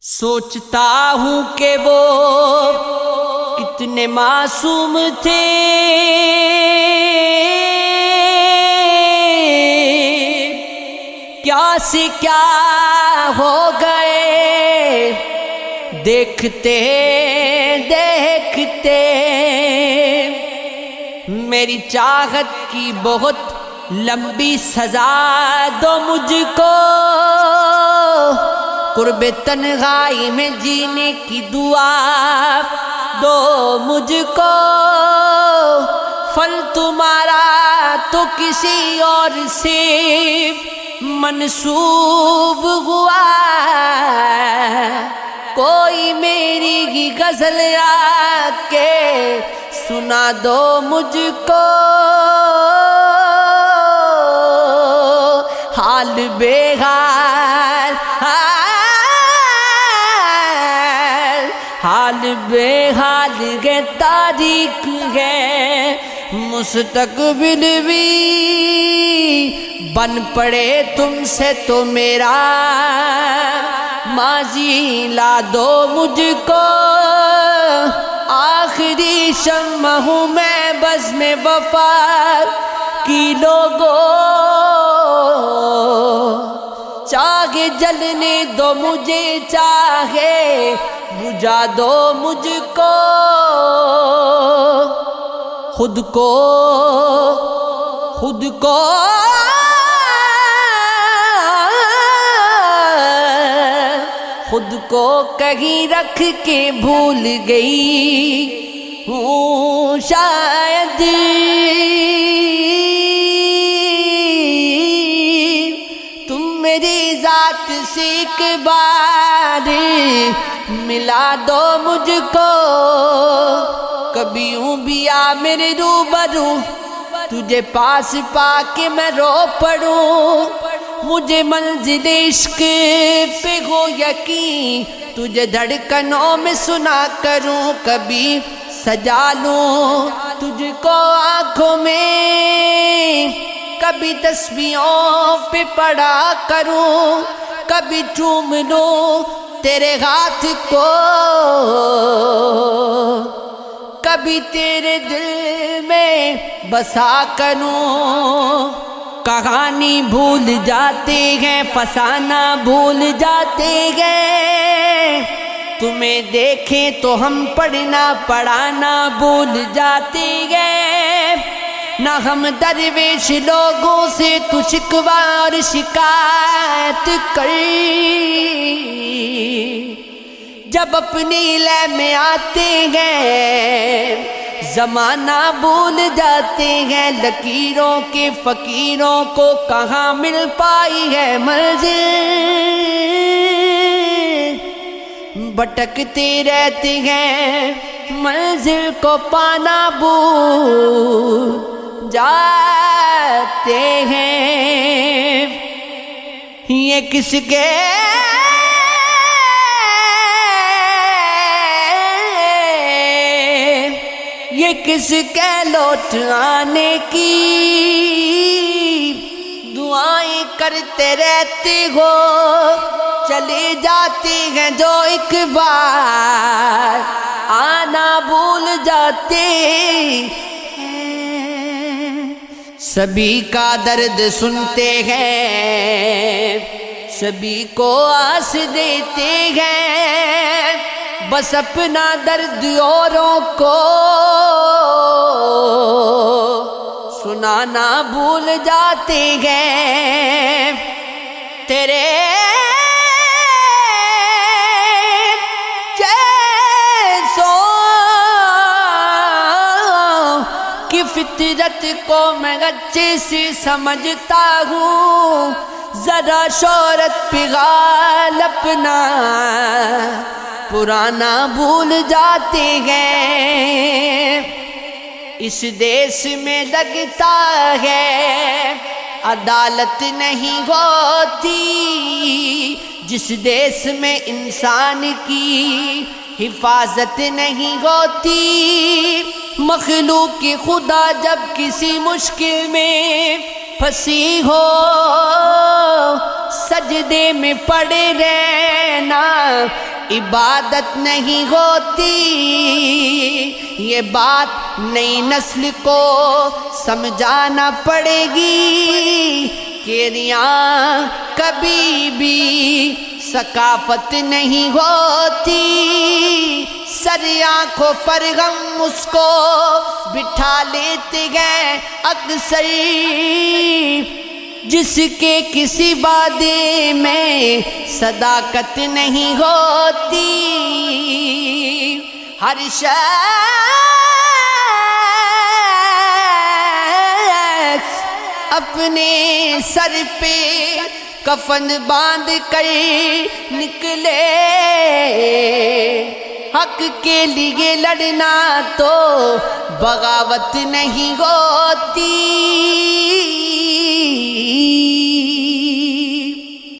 سوچتا ہوں کہ وہ کتنے معصوم تھے، کیا سے کیا ہو گئے، دیکھتے دیکھتے میری چاہت کی بہت لمبی سزا دو مجھ کو، قرب تنہائی میں جینے کی دعا دو مجھ کو، پھل تمہارا تو کسی اور سے منسوب ہوا، کوئی میری ہی غزل آ کے سنا دو مجھ کو، حال بے حال حال بے حال ہے، تاریخ ہے مستقبل بھی بن پڑے تم سے تو میرا ماضی لا دو مجھ کو، آخری شمع ہوں میں بزم وفا کی لوگوں، چاہے جلنے دو مجھے چاہے بجھا دو مجھ کو، خود کو کہیں رکھ کے بھول گئی ہوں شاید، تم میری ذات سے ایک بار ملا دو مجھ کو، کبھی یوں بھی آ میرے روبرو تجھے پاس پا کے میں رو پڑوں، مجھے منزل عشق پہ ہو یقین، تجھے دھڑکنوں میں سنا کروں، کبھی سجا لوں تجھ کو آنکھوں میں، کبھی تسبیحوں پہ پڑھا کروں، کبھی چوم لوں تیرے ہاتھ کو، کبھی تیرے دل میں بسا کروں، کہانی بھول جاتے ہیں فسانہ بھول جاتے ہیں، تمہیں دیکھیں تو ہم پڑھنا پڑھانا بھول جاتے ہیں، نہ ہم درویش لوگوں سے تو شکوہ اور شکایت کر، جب اپنی لے میں آتے ہیں زمانہ بھول جاتے ہیں، لکیروں کے فقیروں کو کہاں مل پائی ہے منزل، بھٹکتے رہتے ہیں منزل کو پانا بھول جاتے ہیں، یہ کس کے یہ کس کے لوٹ آنے کی دعائیں کرتے رہتے ہو، چلے جاتے ہیں جو ایک بار آنا بھول جاتے ہیں، سبھی کا درد سنتے ہیں، سبھی کو آس دیتے ہیں، بس اپنا درد اوروں کو سنانا بھول جاتے ہیں، تیرے جیسوں کی فطرت کو میں اچھے سے سمجھتا ہوں، ذرا شہرت پہ غال اپنا پرانا بھول جاتے ہیں، اس دیس میں لگتا ہے عدالت نہیں ہوتی، جس دیس میں انسان کی حفاظت نہیں ہوتی، مخلوق خدا جب کسی مشکل میں پھنسی ہو سجدے میں پڑے رہنا عبادت نہیں ہوتی، یہ بات نئی نسل کو سمجھانا پڑے گی کہ ریاں کبھی بھی ثقافت نہیں ہوتی، سر آنکھوں پر غم اس کو بٹھا لیتے ہیں اکثر، جس کے کسی وعدے میں صداقت نہیں ہوتی، ہر شخص اپنے سر پہ کفن باندھ کر نکلے، حق کے لیے لڑنا تو بغاوت نہیں ہوتی۔